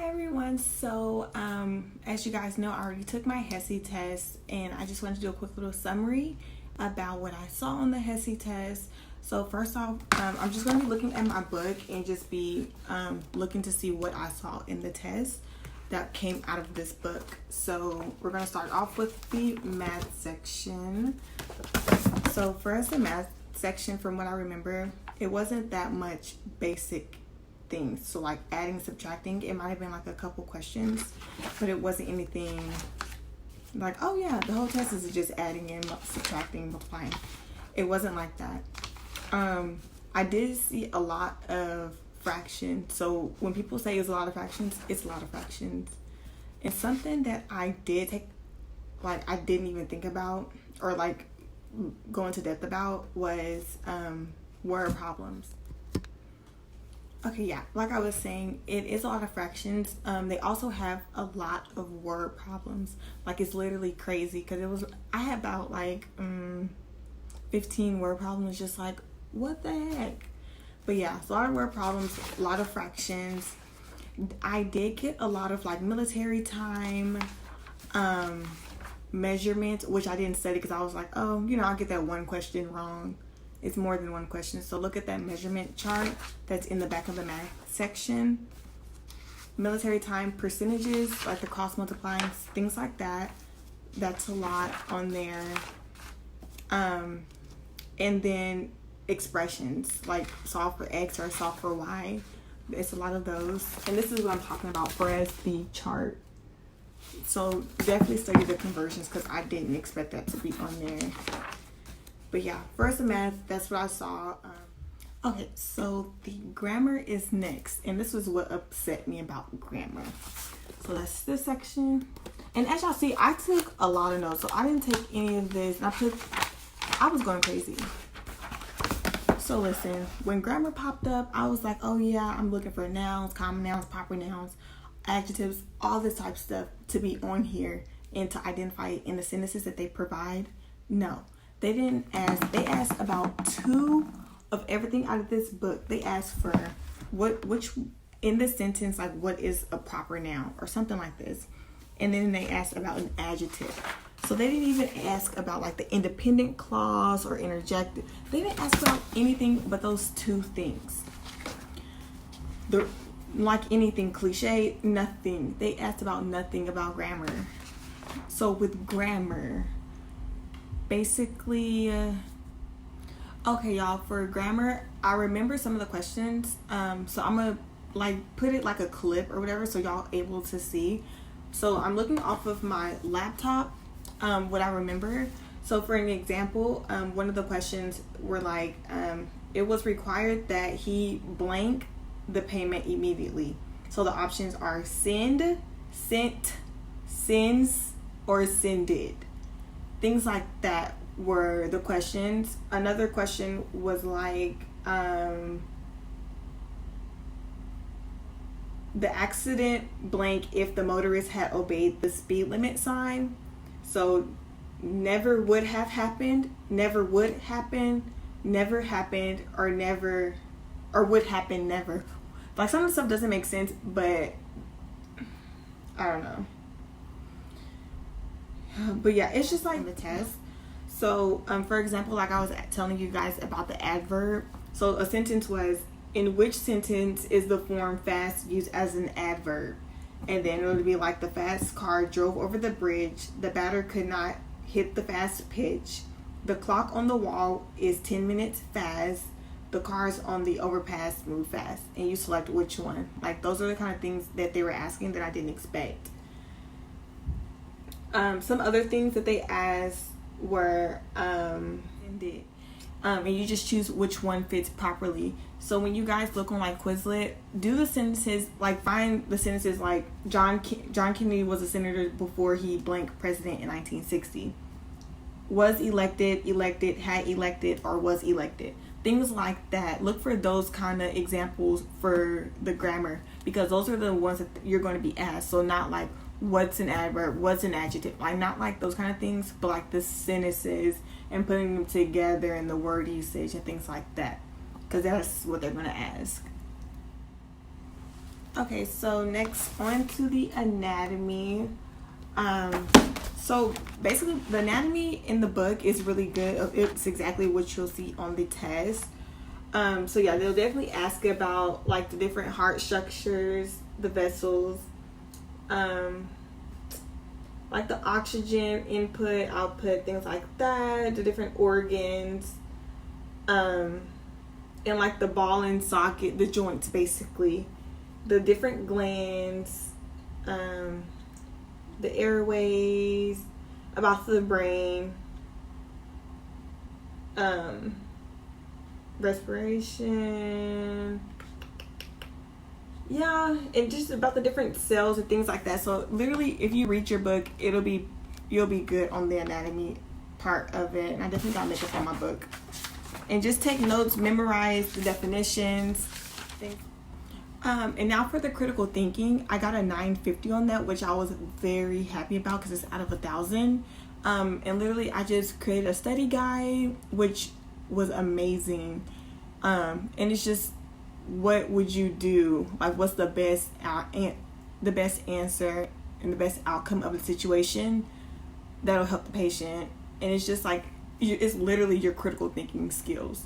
Everyone, so as you guys know, I already took my Hesi test, and I just wanted to do a quick little summary about what I saw on the Hesi test. So first off, I'm just going to be looking at my book and just be looking to see what I saw in the test that came out of this book. So we're going to start off with the math section. So for us, the math section, from what I remember, it wasn't that much basic things. So like adding, subtracting, it might have been like a couple questions, but it wasn't anything like, oh yeah, the whole test is just adding and subtracting, multiplying. It wasn't like that. I did see a lot of fractions. So when people say it's a lot of fractions, it's a lot of fractions. And something that I did take, like I didn't even think about or like go into depth about was word problems. Okay, yeah, like I was saying, it is a lot of fractions. They also have a lot of word problems. Like, it's literally crazy because I had about like 15 word problems, just like, what the heck? But yeah, it's a lot of word problems, a lot of fractions. I did get a lot of like military time, measurements, which I didn't study because I was like, oh, I'll get that one question wrong. It's more than one question. So look at that measurement chart that's in the back of the math section. Military time percentages, like the cross multiplying, things like that. That's a lot on there. And then expressions, like solve for X or solve for Y. It's a lot of those. And this is what I'm talking about for as the chart. So definitely study the conversions because I didn't expect that to be on there. But yeah, first the math, that's what I saw. Okay, so the grammar is next. And this was what upset me about grammar. So that's this section. And as y'all see, I took a lot of notes. So I didn't take any of this. I was going crazy. So listen, when grammar popped up, I was like, oh yeah, I'm looking for nouns, common nouns, proper nouns, adjectives, all this type of stuff to be on here and to identify it in the sentences that they provide. No. They didn't ask. They asked about 2 of everything out of this book. They asked for which in this sentence, like what is a proper noun or something like this. And then they asked about an adjective. So they didn't even ask about like the independent clause or interjected. They didn't ask about anything but those 2 things. Like anything cliche, nothing. They asked about nothing about grammar. So with grammar, basically, okay, y'all, for grammar, I remember some of the questions. So I'm gonna like put it like a clip or whatever so y'all able to see. So I'm looking off of my laptop, what I remember. So for an example, one of the questions were like, it was required that he blank the payment immediately. So the options are send, sent, sends, or sended. Things like that were the questions. Another question was like, the accident blank if the motorist had obeyed the speed limit sign. So never would have happened, never would happen, never happened, or never, or would happen never. Like some of the stuff doesn't make sense, but I don't know. But yeah, it's just like the test. So for example, like I was telling you guys about the adverb. So a sentence was, in which sentence is the form fast used as an adverb? And then it would be like, the fast car drove over the bridge, the batter could not hit the fast pitch, the clock on the wall is 10 minutes fast, the cars on the overpass move fast. And you select which one. Like those are the kind of things that they were asking that I didn't expect. Some other things that they asked were and you just choose which one fits properly. So when you guys look on like Quizlet, do the sentences, like find the sentences like John Kennedy was a senator before he blank president in 1960. Was elected, had elected, or was elected. Things like that. Look for those kind of examples for the grammar because those are the ones that you're going to be asked. So not like what's an adverb, what's an adjective, like not like those kind of things, but like the sentences and putting them together and the word usage and things like that, because that's what they're going to ask. Okay, so next on to the anatomy. So basically the anatomy in the book is really good. It's exactly what you'll see on the test. So yeah, they'll definitely ask about like the different heart structures, the vessels, like the oxygen input, output, things like that, the different organs, and like the ball and socket, the joints basically, the different glands, the airways, about the brain, respiration, yeah, and just about the different cells and things like that. So literally, if you read your book, you'll be good on the anatomy part of it. And I definitely got makeup on my book. And just take notes, memorize the definitions. And now for the critical thinking, I got a 950 on that, which I was very happy about because it's out of 1,000. And literally, I just created a study guide, which was amazing. And it's just, what would you do? Like, what's the best answer and the best outcome of the situation that'll help the patient? And it's just like, it's literally your critical thinking skills.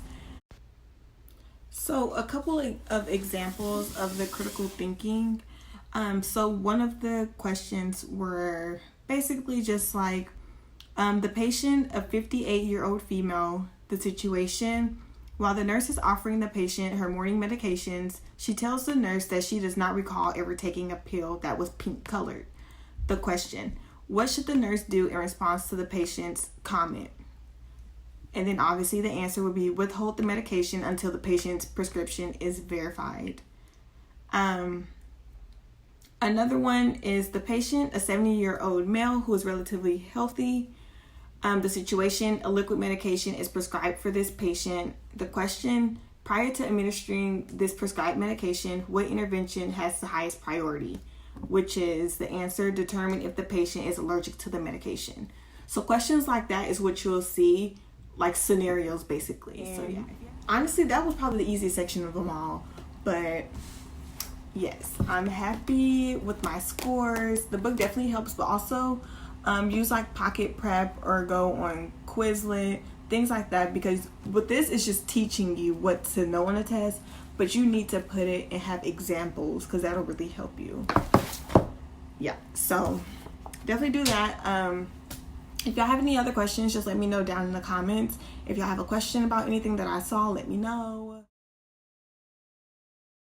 So a couple of examples of the critical thinking. So one of the questions were basically just like, the patient, a 58-year-old female, the situation. While the nurse is offering the patient her morning medications, she tells the nurse that she does not recall ever taking a pill that was pink colored. The question, what should the nurse do in response to the patient's comment? And then obviously the answer would be withhold the medication until the patient's prescription is verified. Another one is the patient, a 70-year-old male who is relatively healthy. The situation, a liquid medication is prescribed for this patient. The question, prior to administering this prescribed medication, what intervention has the highest priority? Which is the answer, determine if the patient is allergic to the medication. So questions like that is what you'll see, like scenarios basically. So yeah, honestly, that was probably the easiest section of them all. But yes, I'm happy with my scores. The book definitely helps, but also use like Pocket Prep or go on Quizlet, things like that, because with this it's just teaching you what to know on a test, but you need to put it and have examples because that'll really help you. Yeah, so definitely do that. If y'all have any other questions, just let me know down in the comments. If y'all have a question about anything that I saw, let me know.